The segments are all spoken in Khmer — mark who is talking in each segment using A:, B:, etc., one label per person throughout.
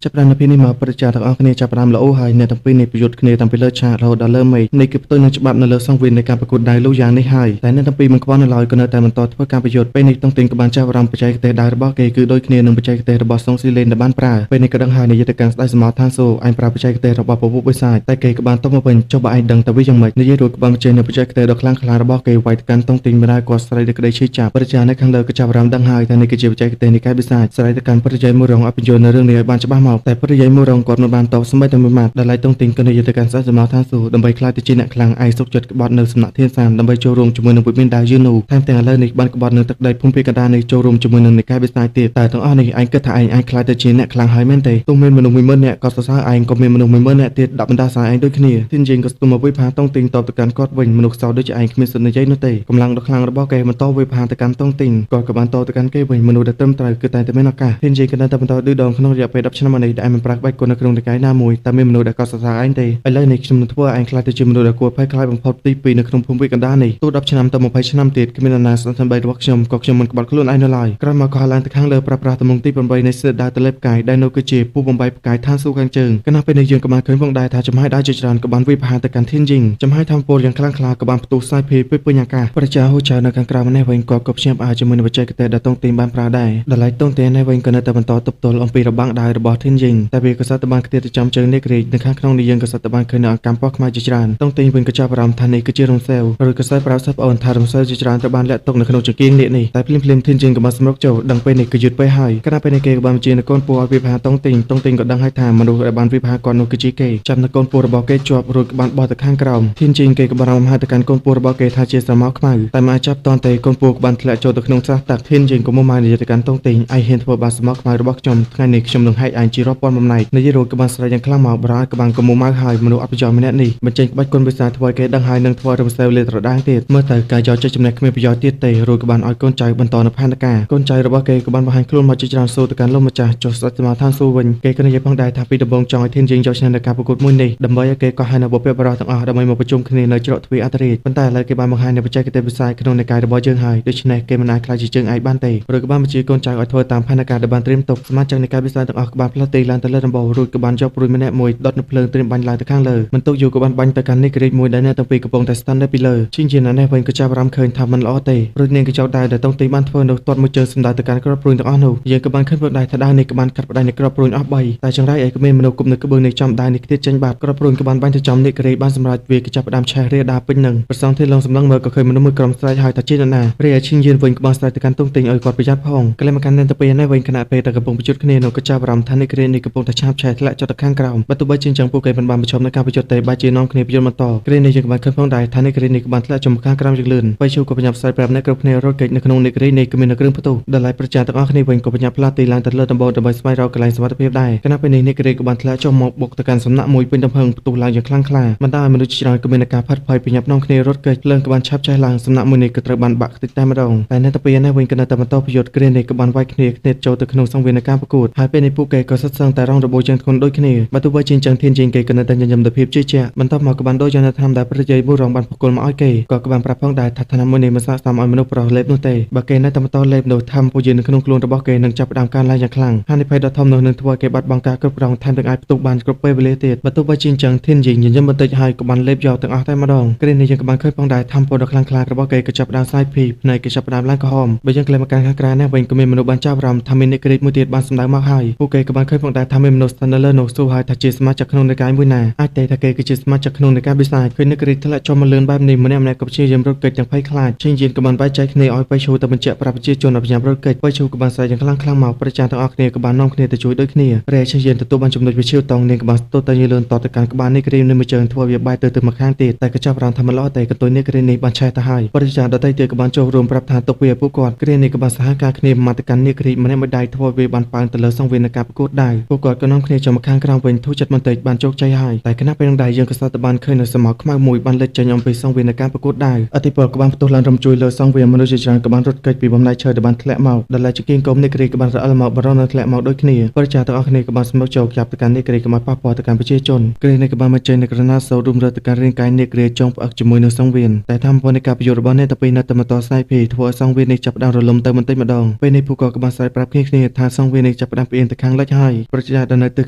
A: ចាប់ផ្ដើមនៅពេលនេះមកប្រជាទាំងអស់គ្នាចាប់ផ្ដើមល្អហើយអ្នកទាំងពីរនេះប្រយុទ្ធគ្នាតាំងពីលើឆាករហូតដល់លើមេឃនេះគឺផ្ទុយនឹងច្បាប់នៅលើសង្វៀននៃការប្រកួតដៃលូយ៉ាងនេះហើយតែអ្នកទាំងពីរមិនខ្វល់នៅឡើយក៏នៅតែបន្តធ្វើការប្រយុទ្ធពេលនេះតុងទីនក៏បានចាប់អារម្មណ៍បច្ចេកទេសដៃរបស់គេគឺដូចគ្នានឹងបច្ចេកទេសរបស់សុងស៊ីលេនដែលបានប្រើពេលនេះក៏ដឹងហើយនិយាយទៅកាន់ស្ដេចសមរឋានសូអញប្រើបច្ចេកទេសរបស់ពពុះបិសាចតែគេក៏បានតបមកវិញចុះបើឯងដឹងតែវាយ៉ាងម៉េចនិយាយរួចក៏បានបញ្ចេញនូវបច្ចេកទេសដ៏ខ្លាំងក្លារបស់គេវាយទៅកាន់តុងទីនមិនដែលគាត់ស្រីដូចក្តីឈឺចាប់ប្រជានៅខាងលើក៏ចាប់អារម្មណ៍ដឹងហើយថានេះគឺជាបច្ចេកទេសនៃកាយបិសាចស្រីទៅកាន់ប្រតិយមួយរងអភិញ្ញនៅរឿងនេះឲ្យបានច្បាស់មកតែប្រតិយមួយរងគាត់មិនបានតបស្មីតែមួយម៉ាត់ដែលឡៃតុងទីនក៏និយាយទៅកាន់ស្ដេចសមរឋានសូដើម្បីខ្លាចទៅជាអ្នកខ្លាំងឯងសុកចិត្តក្បត់នៅសំណាក់ធានសានដើម្បីចូលរួមជាមួយនឹងវិមានដាវយឺនូថែមទាំងឥឡូវនេះបានក្បត់នៅទឹកដីភូមិភាគកណ្ដាលនេះចូលរួមជាមួយនឹងនិកាយបិសាចទៀតតែទាំងអស់នេះឯងគិតថាឯងអាចខ្លាចទៅជាអ្នកខ្លាំងហើយមែនទេទោះមានមនុស្ស 10000 នាក់ក៏សរសើរឯងក៏មានមនុស្ស 10000 នាក់ទៀតដាក់បណ្ដាសាឯងដូចគ្នាទីនយេងក៏ស្ទុំមកវិផាតុងទីនតបទៅកាន់គាត់វិញមនុស្សសោដូចជាឯងគ្មានសិទ្ធិនិយាយនោះទេកម្លាំងដ៏ខ្លាំងរបស់គេបន្តវិផាទៅកាន់តុងទីនគាត់ក៏បានតទៅកាន់គេវិញមនុស្សដែលត្រឹមត្រូវគឺតែមានឱកាសទីនយេងក៏នៅតែបន្តឌឺដងក្នុងរយៈពេល10ឆ្នាំនេះដែលមិនប្រាក់បាច់គុណនៅក្នុងនិកាយណាមួយតែមានមនុស្សដែលក៏សរសើរឯងទេឥឡូវនេះខ្ញុំនឹងធ្វើឲ្យឯងខ្លាចទៅជាមនុស្សដែលគួរភ័យខ្លាចបំផុតទី2នៅក្នុងភូមិភាគកណ្ដាលនេះទោះ10ឆ្នាំទៅ20ឆ្នាំទៀតគ្មាននរណាស្នើដើម្បីរបស់ខ្ញុំក៏ខ្ញុំមិនក្បត់ខ្លួនឯងនៅឡើយក្រោយមកក៏ឡើងទៅខាងលើប្រើប្រាស់ទំនងទី8នៃសិទ្ធិដើរទៅលេបផ្កាយដែលនៅគឺជាពូបំបីផ្កាយឋានសួគ៌ខាងជើងគណៈពេលនេះយើងក៏បានឃើញផងដែរថាចំហាយដើរជាច្រើនក៏បានវិផាទៅកាន់ធានយីងចំហាយធម្មពលយ៉ាងខ្លាំងក្លាក៏បានផ្ទុះសាយភេពេញអាកាសប្រជាហូចនៅខាងក្រៅម្នេះវិញក៏ភ្ញាក់ផ្អើលជាមួយនឹងបច្ចេកទេសដែលតុងទីនបានប្រើដែរដល់ឡៃតុងទីននេះវិញក៏នៅតែបន្តទប់ទល់អំពីរបាំងដើររបស់ធានយីងតែវាក៏សត្វទៅបានខ្ទាតទៅចំជើងនេះក្រីកនៅខាងក្នុងនេះយើងក៏សត្វទៅបានឃើញនៅអង្កាំពណ៌ខ្មៅជាច្រើនតុងទីនវិញក៏ចាប់អារម្មណ៍ថានេះគឺជារំសេវឬក៏សើប្រាប់សិស្សប្អូនថារំសេវជាច្រើនត្រូវបានលាក់ទុកនៅក្នុងចង្កៀងនេះតែភ្លាមធានយីងក៏បានសម្រុកចូលដឹងពេលនេះក៏យឺតពេកហើយគណៈពេលនេះគេក៏បានបញ្ជានៅកូនពូឲ្យវិផាតុងទីនក៏ដឹងហើយថាមនុស្សដែលបានវិផាគាត់នោះគឺជាគេចាប់នៅកូនពូរបស់គេជាប់រួចក៏បានបោះទៅខាងក្រោមធានយីងគេក៏បានរំហាត់ទៅកាន់កូនពូរបស់គេថាជាស្រមោលខ្មៅតែមិនអាចចាប់តនទេកូនពូក៏បានធ្លាក់ចូលទៅក្នុងស្រះទឹកធានយីងក៏មកនិយាយទៅកាន់តុងទីនឯងហ៊ានធ្វើបាបស្រមោលខ្មៅរបស់ខ្ញុំថ្ងៃនេះខ្ញុំនឹងហែកឯងជារាប់ពាន់បំណែកនិយាយរួចក៏បានស្រែកយ៉ាងខ្លាំងមកបរាក៏បានក៏មកហើយមនុស្សអត់ប្រយោជន៍ម្នាក់នេះបញ្ចេញក្បាច់គុណវិសាធ្វើឲ្យគេដឹងហើយនឹងធ្វើរំសេវលេត្រដាងទៀតមើលទៅការយកចិត្តចំណេះគ្មានប្រយោជន៍ទៀតទេរួចក៏បានឲ្យកូនចៅបន្តនៅផែនការកូនចៅរបស់គេក៏បានបង្ហាញខ្លួនមកជាច្រើនសួរទៅកាន់លោកម្ចាស់ចុះស្ដេចសមរឋានសួរវិញគេក៏និយាយផងដែរថាពីដំបូងចង់ឲ្យធានយីងយកឈ្នះនៅការប្រកួតមួយនេះដើម្បីឲ្យគេកោះហើយនៅបុព្វបុរសទាំងអស់ដើម្បីមកប្រជុំគ្នានៅច្រកទ្វារអន្តរជាតិប៉ុន្តែឥឡូវគេបានបង្ហាញនៅបច្ចេកទេសវិស័យក្នុងនិកាយរបស់យើងហើយដូច្នេះគេមិនអាចខ្លាចជាជើងឯកបានទេឬក៏បានបញ្ជាកូនចៅឲ្យធ្វើតាមផែនការដែលបានត្រៀមទុកសមាជិកនិកាយវិស័យទាំងអស់ក៏បានផ្លាស់ទីឡើងទៅលើដំបូលរួចក៏បានយកព្រួយម្នាក់មួយដុតនៅភ្លើងត្រៀមបាញ់ឡើងទៅខាងលើមិនទុកយូរក៏បានបាញ់ទៅកាន់នេះក្រីកមួយដែលអ្នកទាំងពីរកំពុងតែស្តាន់នៅពីលើជាជាអ្នកនេះវិញក៏ចាប់អារម្មណ៍ឃើញថាមិនល្អទេរួចនាងក៏ចោទដែរដែលតុងទីបានធ្វើនោះទាត់មួយជើងសម្ដៅទៅកាន់ក្របព្រួយទាំងអស់នោះយើងក៏បានឃើញផងដែរថាដាវនេះក៏បានកាត់ផ្ដាច់នៃក្របព្រួយអស់3តែចង្រៃឯក៏មានមនុស្សគុំនៅក្បឿងនេះចំដាវនេះទៀតចេញបាត់ក្របព្រួយក៏បានបាញ់ទៅចំនេះក្រីកបានសម្រាប់វាក៏ចាប់ផ្ដើមឆេះរាដាពេញនឹងប្រសងធានឡងសម្លឹងមើលក៏ឃើញមនុស្សមួយក្រុមស្រែកហើយថាជានរណារីឯឈិនយៀនវិញក៏បានស្រែកទៅកាន់តុងទីឲ្យគាត់ប្រយ័ត្នផងក៏เลยមកកាន់អ្នកទៅពេលនេះវិញគណៈពេលតែកំពុងប្រយុទ្ធគ្នានោះក៏ចាប់អារម្មណ៍ថានេះគ្រានេះកំពុងតែឆាបឆេះធ្លាក់ចុះទៅខាងក្រោមបើទោះបីជាអញ្ចឹងពួកគេមិនបានប្រឈមនឹងការប្រយុទ្ធទេបែរជានាំគ្នាប្រយុទ្ធបន្តគ្រានេះយើងក៏បានឃើញផងដែរថានេះគ្រានេះក៏បានធ្លាក់ចុះខាងក្រោមយ៉ាងលឿនបៃឈូក៏បញ្ញាប់ផ្សាយប្រាប់អ្នកគ្រប់គ្នារត់គេចនៅក្នុងនេះគ្រានេះក៏មាននៅគ្រឿងផ្ទុះដែលឡៃប្រជាទាំងអស់គ្នាវិញក៏បញ្ញាប់ផ្លាស់ទីឡើងទៅលើដំបូលដើម្បីស្វែងរកកន្លែងសុវត្ថិភាពដែរគណៈពេលនេះគ្រាក៏បានធ្លាក់ចុះមកបុកទៅកាន់សំណាក់មួយពេញទំហឹងផ្ទុះឡើងយ៉ាងខ្លាំងក្លាបណ្ដាឲ្យមនុស្សច្រើនក៏មានការផាត់ភ័យបញ្ញាប់នាំគ្នារត់គេចភ្លើងក៏បានឆាប់ឆេះឡើងសំណាក់មួយនេះក៏ត្រូវបានបាក់ខ្ទេចតែម្ដងតែនៅទៅពេលនេះវិញក៏នៅតែបន្តប្រយុទ្ធគ្រានេះក៏បានវាយគ្នាគ្នាចូលទៅក្នុងសង្វៀននៃការប្រកួតហើយពេលនេះពួកគេក៏សិតសឹងតែរងរបួសជើងធ្ងន់ដូចគ្នាបើទោះបីជាអញ្ចឹងធានយីងគេក៏នៅតែញញឹមទៅភាពជឿជាក់បន្ទាប់មកក៏បានដូចយ៉ាងថាដែលប្រតិយមួយរងបានបកគលមកឲ្យគេក៏បានប្រាប់ផងដែរថាឋានៈមួយនេះមិនស័ក្តិសមឲ្យមនុស្សប្រុសលេបនោះទេបើគេនៅតែបន្តលេបនោះធម្មពលយើងនៅក្នុងខ្លួនរបស់គេនឹងចាប់ផ្ដើមកើនឡើងយ៉ាងខ្លាំងហានិភ័យដ៏ធំនោះនឹងធ្វើឲ្យគេបាត់បង់ការគ្រប់គ្រងថែមទាំងអាចផ្ទុះបានគ្រប់ពេលវេលាទៀតបើទោះបីជាអញ្ចឹងធានយីងញញឹមបន្តិចហើយក៏បានលេបយកទាំងអស់តែម្ដងគ្រានេះយើងក៏បានឃើញផងដែរធម្មពលដ៏ខ្លាំងក្លារបស់គេក៏ចាប់ផ្ដើមសាយភីភ្នែកគេចាប់ផ្ដើមឡើងក្រហមបើយើងក្លែងមកកាន់ខាងក្រៅនេះវិញក៏មានមនុស្សបានចាប់អារម្មណ៍ថាមានអ្នកក្រីកមួយទៀតបានសម្ដៅមកហើយពួកគេក៏បានឃើញផងដែរថាមានមនុស្សស្ថិតនៅលើនោះសួរហើយថាជាសមាជិកក្នុងនិកាយមួយណាអាចទេថាគេគឺជាសមាជិកក្នុងនិកាយបិសាចឃើញអ្នកក្រីកធ្លាក់ចុះមកលឿនបែបនេះម្នាក់ក៏ព្យាយាមរត់គេចទាំងភ័យខ្លាចឈិនយៀនក៏បានបែកចែកគ្នាឲ្យបៃឈូទៅបញ្ជាក់ប្រាប់ប្រជាជនឲ្យប្រញាប់រត់គេចបៃឈូក៏បានស្រែកយ៉ាងខ្លាំងមកប្រជាទាំងអស់គ្នាក៏បាននាំគ្នាទៅជួយដូចគ្នារែឈិនយៀនទទួលបានចំណុចវិឈិវតងនាងក៏បានស្ទុះទៅយឺលឿនតទៅកាន់ក្បាលនេះក្រីកនៅមួយជើងធ្វើវាបែកទៅម្ខាងទៀតតែក៏ចាប់អារម្មណ៍ថាមិនល្អទេកន្ទុយនេះក្រីកនេះបានឆេះទៅហើយប្រជាដទៃទៀតក៏បានចូលរួមប្រាប់ថាទុកវាពួកគាត់គ្រានេះក៏បានសហការគ្នាមកទៅកាន់នេះក្រីកម្នាក់មួយដៃធ្វើវាបានប៉ើងទៅលើសង្វៀននៃការប្រកួតដែរពួកគាត់ក៏នាំគ្នាចូលមកខាងក្រោមវិញធូរចិត្តបន្តិចបានជោគជ័យហើយតែគណៈពេលនឹងដែរយើងក៏សត្វបានឃើញនៅសមោខ្មៅមួយបានលេចចេញអំពីសង្វៀននៃការប្រកួតដែរអធិពលក៏បានផ្ទុះឡើងរំជួយលើសង្វៀនមនុស្សជាច្រើនក៏បានរត់គេចពីបំណែកឈើដែលបានធ្លាក់មកដល់ឡែកជាគៀងកុំនេះក្រីក៏បានរអិលមកបរនធ្លាក់មកដូចគ្នាប្រជាទាំងអស់គ្នាក៏បានស្មុគចូលចាប់ទៅកាន់នេះក្រីក៏បានប៉ះពាល់ទៅកាន់ប្រជាជនគ្រានេះក៏បានមកចេញនៅក្រណាសូរុំរើទៅកាន់រាងកាយនេះក្រីចុងផ្អឹកជាមួយនឹងសង្វៀនតែធម្មពលនៃការប្រយុទ្ធរបស់អ្នកទៅពីនៅតែបន្តស្នៃភីធ្វើឲ្យសង្វៀននេះចាប់ផ្ដើមរលំទៅបន្តិចម្ដងពេលនេះពួកគាត់ក៏បានស្រែកប្រាប់គ្នាថាសង្វៀននេះចាប់ផ្ដើមផ្អៀងទៅខាងលិចហើយ ហើយប្រជាដែលនៅទិស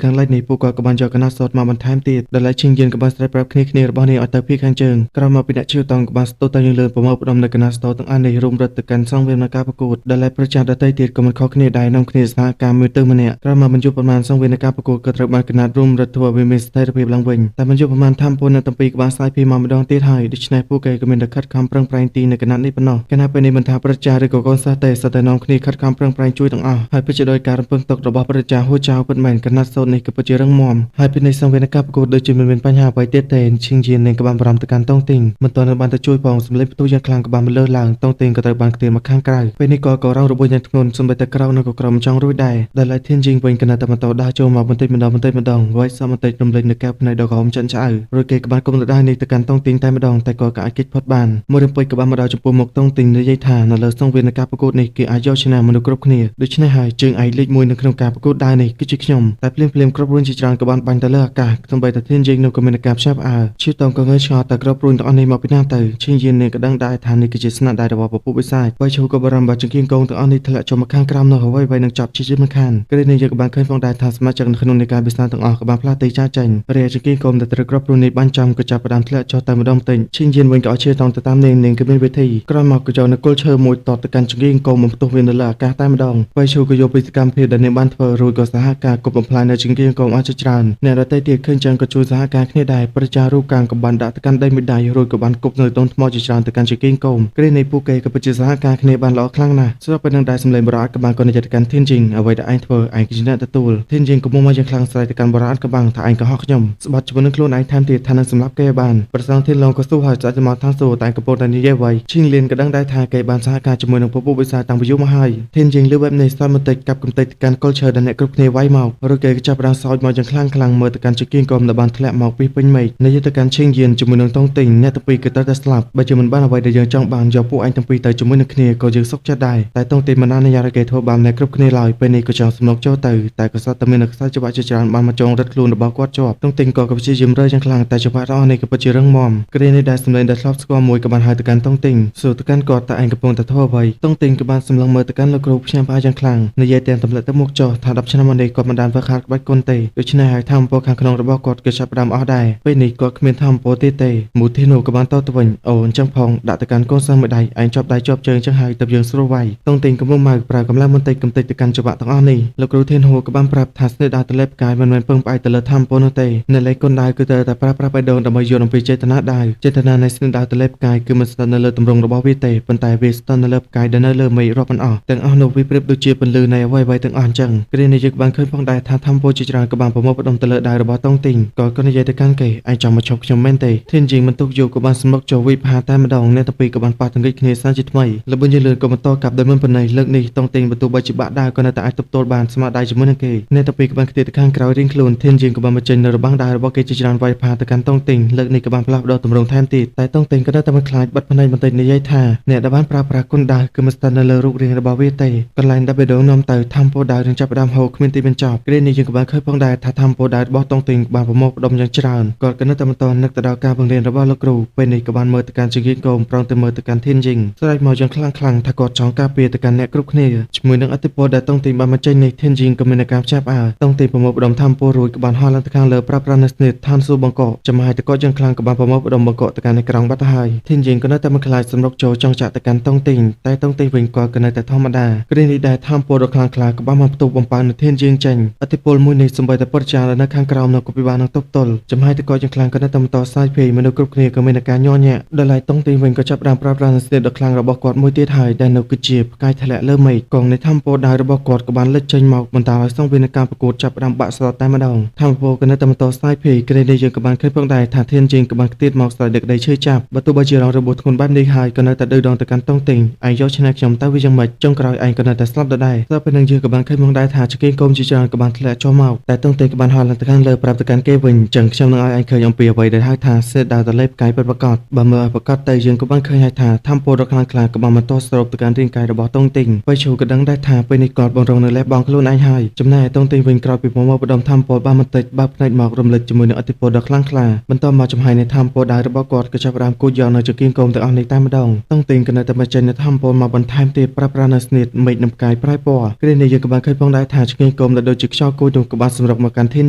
A: ខាងលិចនេះពួកគាត់ក៏បានយកកណាត់សតមកបន្ថែមទៀតដែលឈិងយានក៏បានស្រែកប្រាប់គ្នារបស់នេះឲ្យទៅភៀសខាងជើងក្រោយមកពីអ្នកឈឺតង់ក៏បានស្ទុះទៅយើងលើប្រមូលផ្ដុំនៅកណាត់សតទាំងអស់នេះរួមរត់ទៅកាន់សង្វៀននៃការប្រកួតដែលប្រជាដទៃទៀតក៏មិនខុសគ្នាដែរនាំគ្នាសហការមួយទៅម្នាក់ក្រោយមកបញ្ចុះប្រមាណសង្វៀននៃការប្រកួតក៏ត្រូវបានកណាត់រួមរត់ធ្វើឲ្យមានស្ថិរភាពឡើងវិញតែបញ្ចុះប្រមាណធម្មពលនៅទាំងពីរក៏បានស្លាយភីមកម្ដងទៀតហើយដូច្នេះពួកគេក៏មានតែខិតខំប្រឹងប្រែងទីនៅកណាត់នេះប៉ុណ្ណោះគណៈពេលនេះមិនថាប្រជាឬក៏កូនសិស្សទេសតែនាំគ្នាខិតខំប្រឹងប្រែងជួយទាំងអស់ហើយពិតជាដោយការរំពឹងទុករបស់ប្រជាហួចចៅពិតមែនកណាត់សូត្រនេះក៏ពិតជារឹងមាំហើយពីនេះសង្វៀននៃការប្រកួតដូចជាមិនមានបញ្ហាអ្វីទៀតទេឈិងយាននឹងក៏បានបារម្ភទៅកាន់តងទីងមិនទាន់បានទៅជួយផងសម្លេងផ្ទុះយ៉ាងខ្លាំងក៏បានលើឡើងតងទីងក៏ត្រូវបានខ្ទានមកខាងក្រៅពេលនេះក៏រងរបួសយ៉ាងធ្ងន់សូម្បីតែក្រៅនៅក៏ក្រំចង់រួចដែរដែលឡៃធានជីងវិញគណៈតែបន្តដើរចូលមកបន្តិចម្ដងវាយសមបន្តិចរំលេចនៅកែបភ្នែកដ៏ក្រោមចិនឆ្អៅរួចគេក៏បានគុំទៅដែរនេះទៅកាន់តងទីងតែម្ដងតែក៏អាចគេចផុតបានមួយរំពេចក៏បានមកដល់ចំពោះមុខតងទីងនិយាយថានៅលើសង្វៀននៃការប្រកួតនេះគេអាចយកឈ្នះមនុស្សគ្រប់គ្នាដូច្នេះហើយជើងឯកលេខ1នៅក្នុងការប្រកួតដែរនេះគឺជាខ្ញុំតែភ្លាមគ្រប់រួនជាច្រើនក៏បានបាញ់ទៅលើអាកាសទោះបីតែធានជីងនៅក៏មានការផ្សាប់អើឈឺតង់ក៏ងើយឆ្ងល់តែគ្រប់រួនទាំងអស់នេះមកពីណាទៅឈិងយាននេះក៏ដឹងដែរថានេះគឺជាស្នាដៃរបស់ពពុះបិសាចបើឈូក៏បារម្ភបាចង្គៀងកងទាំងអស់នេះធ្លាក់ចុះមកខាងក្រោមនៅអ្វីៗនឹងចាប់ជាមិនខានគ្រានេះយើងក៏បានឃើញផងដែរថាសមាជិកនៅក្នុងនៃការបិសាចទាំងអស់ក៏បានផ្លាស់ទីចាចេញរាជង្គៀងកងដែលត្រូវគ្រប់រួននេះបានចំក៏ចាប់ផ្ដើមធ្លាក់ចុះតែម្ដងបន្តិចឈិងយានវិញក៏អត់ឈឺតង់ទៅតាមនាងក៏មានវិធីក្រោយមកក៏ចូលនៅគល់ឈើមួយតទៅកាន់ចង្គៀងកងមកផ្ទុះវានៅលើអាកាសតែម្ដងបើឈូក៏យកពីសកម្មភាពដែលនាងបានធ្វើរួចក៏សហការគប់បំផ្លាញនៅចង្គៀងកងអស់ជាច្រើនអ្នកដទៃទៀតឃើញចឹងក៏ជួយសហការគ្នាដែរប្រជារូបកាងក៏បានដាក់ទៅកាន់ដីមេដាយរួចក៏បានគប់នៅដុំថ្មជាច្រើនទៅកាន់ចង្គៀងកងគ្រានេះពួកគេក៏ពិតជាសហការគ្នាបានល្អខ្លាំងណាស់ស្របពេលនឹងដែរសម្លេងបរអាត់ក៏បានក៏និយាយទៅកាន់ធានជីងអ្វីដែលឯងធ្វើឯងគឺជាអ្នកទទួលធានជីងក៏មុំមកយ៉ាងខ្លាំងស្រែកទៅកាន់បរអាត់ក៏បានថាឯងក៏ហោះខ្ញុំស្បត់ជាមួយនឹងខ្លួនឯងថែមទៀតថានឹងសម្លាប់គេបានប្រសងធានឡងក៏ស៊ូហើយស្អាតមកថាស៊ូតែកំពុងតែនិយាយអ្វីឈិងលៀនក៏ដឹងដែរថាគេបានសហការជាមួយនឹងពពុះបិសាចតាំងពីយូរមកហើយធានជីងលើបែបនេះសន្មតិចកាប់កំទេចទៅកាន់កុលឈើដែលអ្នកគ្រប់គ្នាវាយមករួចគេក៏ចាប់ផ្ដើមសោចមកយ៉ាងខ្លាំងមើលទៅកាន់ចង្គៀងកងដែលបានធ្លាក់មកពីពេញមេឃនិយាយទៅកាន់ឈិងយានជាមួយនឹងតងទីងអ្នកទាំងពីរក៏ត្រូវតែស្លាប់បើជាមិនបានអ្វីដែលយើងចង់បានយកពួកឯងទាំងពីរទៅជាមួយនឹងគ្នាក៏យើងសុខចិត្តដែរតែតងទីងមិនអនុញ្ញាតឲ្យគេធ្វើបាបអ្នកគ្រប់គ្នាឡើយពេលនេះក៏ចង់សំណុកចូលទៅតែក៏សត្វតែមានខ្សែច្បាប់ជាច្រើនបានមកចងរឹតខ្លួនរបស់គាត់ជាប់តងទីងក៏ព្យាយាមរើយ៉ាងខ្លាំងតែច្បាប់របស់នេះក៏ពិតជារឹងមាំគ្រានេះដែរសម្លេងដែលធ្លាប់ស្គាល់មួយក៏បានហៅទៅកាន់តងទីងសួរទៅកាន់គាត់តែឯងកំពុងតែធ្វើអ្វីតងទីងក៏បានសម្លឹងមើលទៅកាន់លោកគ្រូផ្ញើផ្អើលយ៉ាងខ្លាំងនិយាយទាំងទម្លាក់ទៅមុខចុះថា10ឆ្នាំមកនេះគាត់មិនបានធ្វើខាតក្បាច់គុណទេដូច្នេះហើយធម្មពលខាងក្នុងរបស់គាត់ក៏ចាប់ផ្ដើមអស់ដែរពេលនេះគាត់គ្មានធម្មពលទៀតទេមូធីណូក៏បានតទៅវិញអូអញ្ចឹងផងដាក់ទៅកាន់កូនសិស្សមួយដៃឯងជាប់ដៃជាប់ជើងអញ្ចឹងហើយទៅយើងស្រួលវាយតងទីងកំពុងមកប្រើកម្លាំងបន្តិចទៅកាន់ច្បាប់ទាំងអស់នេះលោកគ្រូធានហួរក៏បានប្រាប់ថាស្នេហ៍ដល់តលេបកាយមិនមែនពឹងផ្អែកទៅលើធម្មពលនោះទេនៅលេខគុណដៅគឺត្រូវតែប្រើប្រាស់បេះដូងដើម្បីយល់អំពីចេតនាដៅចេតនានៃស្នេហ៍ដល់តលេបកាយគឺមិនស្ថិតនៅលើទម្រង់របស់វាទេប៉ុន្តែវាស្ថិតនៅលើផ្កាយដែលនៅលើមេឃរាប់មិនអស់ទាំងអស់នោះវាប្រៀបដូចជាពន្លឺនៃអ្វីៗទាំងអស់អញ្ចឹងគ្រានេះយើងបានឃើញផងដែរថាធម្មពលជាច្រើនក៏បានប្រមូលផ្ដុំទៅលើដៃរបស់តងទីងក៏និយាយទៅកាន់គេឯងចង់មកឈប់ខ្ញុំមែនទេធានជីងមិនទុកយកក៏បានសម្លុកចូលវិបហាតែម្ដងអ្នកទាំងពីរក៏បានប៉ះទង្គិចគ្នាសាជាថ្មីល្បឿនយឺនលឿនក៏បន្តកាប់ដោយមិនប្រណីលើកនេះតងទីងបន្ទូបីជាបាក់ដាវក៏នៅតែអាចទប់ទល់បានស្មារតីជាមួយនឹងគេអ្នកទាំងពីរក៏បានខ្ទាតទៅខាងក្រោយរៀងខ្លួនធានជីងក៏បានបញ្ចេញនៅរបាំងដាវរបស់គេជាច្រើនវាយផាទៅកាន់តងទីងលើកនេះក៏បានផ្លាស់ប្ដូរទម្រង់ថែមទៀតតែតងទីងក៏នៅតែមិនខ្លាចបាត់ភ្នែកបន្តិចនិយាយថាអ្នកដែលបានប្រើប្រាស់គុណដាវគឺមិនស្ថិតនៅលើរូបរាងរបស់វាទេកន្លែងដែលបេះដូងនាំទៅធម្មពលដាវនឹងចាប់ផ្ដើមហូរគ្មានទីបញ្ចប់គ្រានេះយើងក៏បានឃើញផងដែរថាធម្មពលដាវរបស់តងទីងបានប្រមូលផ្ដុំយ៉ាងច្រើនគាត់ក៏នៅតែបន្តនឹកទៅដល់ការបង្រៀនរបស់លោកគ្រូពេលនេះក៏បានមើលទៅកាន់ចង្គៀងកងប្រងទៅមើលទៅកាន់ធានជីងស្រែកមកយ៉ាងខ្លាំងថាគាត់ចង់ការពារទៅកាន់អ្នកគ្រប់គ្នាជាមួយនឹងអធិពលដែលតងទីងបានបញ្ចេញនេះធានជីងក៏មានការផ្ចាប់អើតងទីងប្រមូលផ្ដុំធម្មពលរួចក៏បានហោះឡើងទៅខាងលើប្រាប់ប្រាណស្នេហ៍ឋានសួគ៌បង្កកចំហាយទៅគាត់យ៉ាងខ្លាំងក៏បានប្រមូលផ្ដុំបង្កកទៅកាន់នៅក្រងបាត់ទៅហើយធានជីងក៏នៅតែមិនខ្លាចសម្រុកចូលចង់ចាក់ទៅកាន់តងទីងតែតងទីងវិញគាត់ក៏នៅតែធម្មតាគ្រានេះដែរធម្មពលដ៏ខ្លាំងក្លាក៏បានមកផ្ទុះបំផាននៅធានជីងចេញអធិពលមួយនេះសំបីតែពុតចានៅខាងក្រោមនៅក៏ពិបាកនឹងទប់ទល់ចំហាយទៅគាត់យ៉ាងខ្លាំងក៏នៅតែបន្តសាយភ័យមនុស្សគ្រប់គ្នាក៏មានការញ័រញាក់ដល់ឡែកតងទីងវិញក៏ចាប់ផ្ដើមប្រើប្រាស់ស្នេហ៍ដ៏ខ្លាំងរបស់គាត់មួយទៀតហើយដែលនៅគឺជាផ្កាយធ្លាក់លើមេឃកងនៃធម្មពលដាវរបស់គាត់ក៏បានលេចចេញមកបន្តឲ្យសង្វៀននៃការប្រកួតចាប់ផ្ដើមបាក់ស្រុតតែម្ដងធម្មពលក៏នៅតែបន្តសាយភ័យគ្រានេះយើងក៏បានឃើញផងដែរថាធានជីងក៏បានខ្ទាតមកស្រែកដឹកដីឈឺចាប់បើទោះបីជារងរបួសធ្ងន់បែបនេះហើយក៏នៅតែឌឺដងទៅកាន់តងទីងឯងយកឈ្នះខ្ញុំទៅវាយ៉ាងម៉េចចុងក្រោយឯងក៏នៅតែស្លាប់ដដែលតែពេលនឹងយើងក៏បានឃើញផងដែរថាចង្គៀងកុំជាច្រើនក៏បានធ្លាក់ចុះមកតែតងទីងក៏បានហោះឡើងទៅខាងលើប្រាប់ទៅកាន់គេវិញចឹងខ្ញុំនឹងឲ្យឯងឃើញអំពីអ្វីដែលហៅថាសេដាតលេបកាយពិតប្រាកដបើមើលឲ្យប្រកបទៅយើងក៏បានឃើញហើយថាធម្មពលដ៏ខ្លាំងក្លាក៏បានបន្តស្រូបទៅកាន់រាងកាយរបស់តងទីងបៃឈូក៏ដឹងដែរថាពេលនេះគាត់បងរងនៅលេបបងខ្លួនឯងហើយចំណែកតងទីងវិញក្រោយពីមកបដុំធម្មពលបានបន្តិចបើផ្នែកមករំលឹកជាមួយនឹងអធិពលដ៏ខ្លាំងក្លាបន្តមកចំហាយនៃធម្មពលដែររបស់គាត់ក៏ចាប់ផ្ដើមគូចយកនៅចង្គៀងកុំទាំងអស់នេះតែម្ដងតងទីងក៏នៅតែបញ្ចេញនៅធម្មពលមកបន្ថែមទៀតប្រាប់ប្រាណស្នេហ៍មេឃនឹងផ្កាយប្រែពណ៌គ្រានេះយើងក៏បានឃើញផងដែរថាចង្គៀងកុំ ដែលដូចជាខ្យល់គួយនោះក៏បានសម្រុកមកកាន់ធាន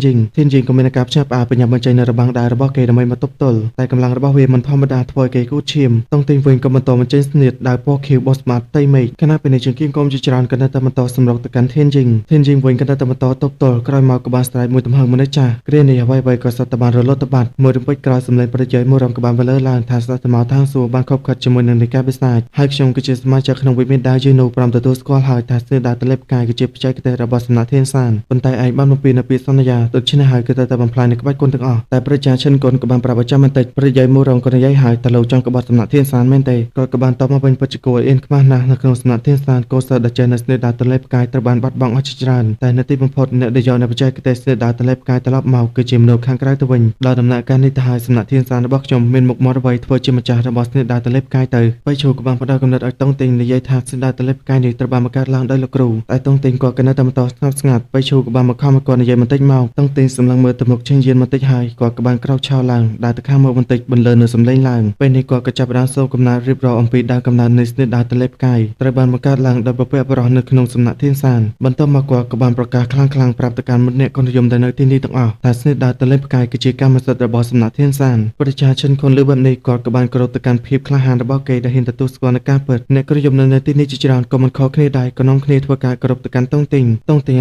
A: យីក៏មានការផ្ញើផ្អើលបញ្ញាបញ្ចេញនៅរបាំងដែររបស់គេដើម្បីមកទប់ទល់តែកម្លាំងរបស់វាមិនធម្មតាធ្វើឲ្យគេគូឈាមតុងទីងវិញក៏បន្តបញ្ចេញស្នៀតដោយពណ៌ខៀវបោះស្មាតផ្ទៃមេឃខណៈពេលនេះជាងគៀងកុំជាច្រើនក៏នៅតែបន្តសម្រុកទៅកាន់ធានយីវិញក៏នៅតែបន្តទប់ទល់ក្រោយមកក៏បានស្រែកមួយទំហឹងម្នាក់ចាស់គ្រានេះអ្វីៗក៏សត្វតបានរលត់ទៅបាត់មួយរំពេចក្រោយសម្លេងប្រតិយមួយរំក៏បានលើឡើងថាស្ដេចតមកທາງសួរបានខົບខិតជាមួយនឹងនៃការពិសាចហើយខ្ញុំគឺជាសមាជិកក្នុងវិមានដាវយូនូព្រមទទួលស្គាល់ហើយថាស្នេហ៍ដាវតលេបកាយគឺជាបច្ចេកទេសរបស់សំណាក់ធានសានប៉ុន្តែឯងបានបំពេញនៅពាក្យសន្យាដូច្នេះហើយគឺតែបំផ្លាញនៅក្បាច់គុណទាំងអស់តែប្រជាជនគុណក៏បានប្រាប់ឲ្យចាំបន្តិចប្រតិយមួយរំក៏និយាយហើយតើលោកចង់ក្បត់សំណាក់ធានសានមែនទេគាត់ក៏បានតបមកវិញពិតជាគួរអៀនខ្មាស់ណាស់នៅក្នុងសំណាក់ធានសានកោសដែលចេះនៅស្នេហ៍ដាវតលេបកាយត្រូវបានបាត់បង់អស់ជាច្រើនតែនៅទីបំផុតអ្នកដែលយកនៅបច្ចេកទេសស្នេហ៍ដាវតលេបកាយត្រឡប់មកគឺជាមនុស្សខាងក្រៅទៅវិញដល់ដំណាក់កាលនេះទៅហើយសំណាក់ធានសានរបស់ខ្ញុំមានមុខមាត់អ្វីធ្វើជាម្ចាស់របស់ស្នេហ៍ដាវតលេបកាយទៅបៃឈូក៏បានផ្ដល់កំណត់ឲ្យតុងទីងនិយាយថាស្នេហ៍ដាវតលេបកាយនេះត្រូវបានបង្កើតឡើងដោយលោកគ្រូតែតុងទីងក៏នៅតែបន្តស្ងាត់បៃឈូក៏បានមកខំមកគាត់និយាយបន្តិចមកតុងទីងសម្លឹងមើលទៅមុខឈិញយានបន្តិចហើយគាត់ក៏បានក្រោកឆោឡើងដើរទៅខាងមុខបន្តិចបន្លឺនៅសំឡេងឡើងពេលនេះគាត់ក៏ចាប់ផ្ដើមសូមកំណត់រៀបរាប់អំពីដើមកំណើតនៃស្នេហ៍ដាវតលេបកាយត្រូវបានបង្កើតឡើងដោយពពកបរោះនៅក្នុងសំណាក់ធានសានបន្ទាប់មកគាត់ក៏បានប្រកាសខ្លាំងប្រាប់ទៅកាន់មិត្តអ្នកកូននិយមដែលនៅទីនេះទាំងអស់ថាស្នេហ៍ដាវតលេបកាយគឺជាកម្មសិទ្ធិរបស់សំណាក់ធានសានប្រជាជនខុនលឺបែបនេះគាត់ក៏បានគោរពទៅកាន់ភាពក្លាហានរបស់គេដែលហ៊ានទទួលស្គាល់នឹងការពិតអ្នកកូននិយមនៅទីនេះជាច្រើនក៏មិនខកគ្នាដែរក៏នាំគ្នាធ្វើការគោរពទៅកាន់តុងទីង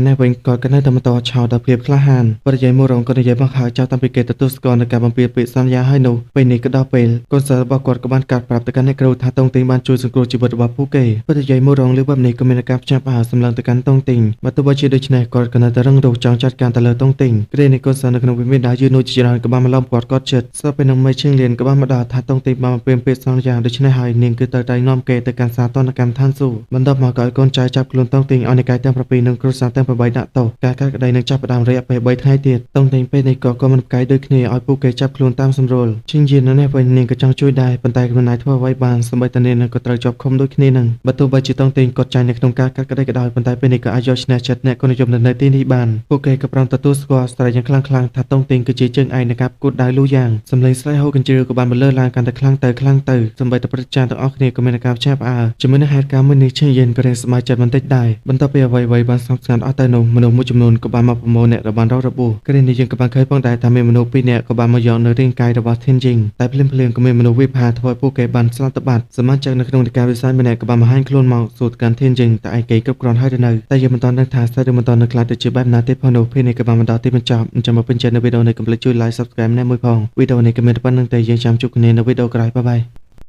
A: នេះវិញគាត់ក៏នៅតែបន្តឆោតដល់ភាពក្លាហានប្រជាមួយរងក៏និយាយមកហើយចោលតាំងពីគេទទួលស្គាល់នឹងការបំពេញពាក្យសន្យាហើយនោះពេលនេះក៏ដល់ពេលកូនសិស្សរបស់គាត់ក៏បានកាត់ប្រាប់ទៅកាន់អ្នកគ្រូថាតុងទីងបានជួយសង្គ្រោះជីវិតរបស់ពួកគេប្រជាមួយរងលឺបែបនេះក៏មានការផ្ចាប់ផ្អើលសម្លឹងទៅកាន់តុងទីងបើទោះបីជាដូច្នេះគាត់ក៏នៅតែរឹងរូសចង់ចាត់ការទៅលើតុងទីងគ្រានេះកូនសិស្សនៅក្នុងវិមានដាវយូនូជាច្រើនក៏បានមកឡោមគាត់ចិត្តស្របពេលនឹងមេឈៀងលៀនក៏បានមកដល់ថាតុងទីងបានបំពេញពាក្យសន្យាដូច្នេះហើយនាងគឺទៅតែនាំគេទៅកាន់សាទនកម្មឋានសួគ៌បន្ទាប់មកក៏ឲ្យកូនចៅចាប់ខ្លួនតុងទីងឲ្យនិកាយទាំង7និងគ្រួសារទាំង8ដាក់ទោសការកាត់ក្តីនឹងចាប់ផ្ដើមរយៈពេល3ថ្ងៃទៀតតុងទីងពេលនេះក៏មិនផ្កាយដូចគ្នាឲ្យពួកគេចាប់ខ្លួនតាមសម្រួលឈិងយាននៅនេះវិញនាងក៏ចង់ជួយដែរប៉ុន្តែមិនអាចធ្វើអ្វីបានសូម្បីតែនាងក៏ត្រូវជាប់ឃុំដូចគ្នានឹងបើទោះបីជាតុងទីងគាត់ចាញ់នៅក្នុងការកាត់ក្តីក៏ដោយប៉ុន្តែពេលនេះក៏អាចយកឈ្នះចិត្តអ្នកកូននិយមនៅទីនេះបានពួកគេក៏ព្រមទទួលស្គាល់ស្រែកយ៉ាងខ្លាំងថាតុងទីងគឺជាជើងឯកនៃការប្រកួតដាវលូយ៉ាងសម្លេងស្រែកហូរកញ្ជ្រៀវក៏បានបន្លឺឡើងកាន់តែខ្លាំងទៅសូម្បីតែប្រជាជនទាំងអស់គ្នាក៏មានការផ្ចាផ្អើលជាមួយនឹងហេតុការណ៍មួយនេះឈិងយានក៏រៀងសប្បាយចិត្តបន្តិចដែរបន្ទាប់ពីអ្វីៗបានស្ងប់ស្ងាត់អស់ទៅនោះមនុស្សមួយចំនួនក៏បានមកប្រមូលអ្នកដែលបានរងរបួសគ្រានេះយើងក៏បានឃើញផងដែរថាមានមនុស្ស2នាក់ក៏បានមកយកនៅរាងកាយរបស់ធានយីតែភ្លាមក៏មានមនុស្សវិភាធ្វើឲ្យពួកគេបានស្លាប់ទៅបាត់សមាជិកនៅក្នុងនៃការវិស័យម្នាក់ក៏បានបង្ហាញខ្លួនមកសួរទៅកាន់ធានយីតែឯគេគ្រប់គ្រាន់ហើយទៅនៅតែយើងមិនទាន់ដឹងថាស្ទើរមិនទាន់នឹងខ្លាចទៅជាបែបណាទេផងនោះពេលនេះក៏បានបន្តទីបញ្ចប់អញ្ចឹងមកពេញចិត្តនៅវីដេអូនេះកុំភ្លេចជួយ like subscribe ណែមួយផងវីដេអូនេះក៏មានប៉ុណ្្នឹងតែយើងចាំជួបគ្នានៅវីដេអូក្រោយបាយ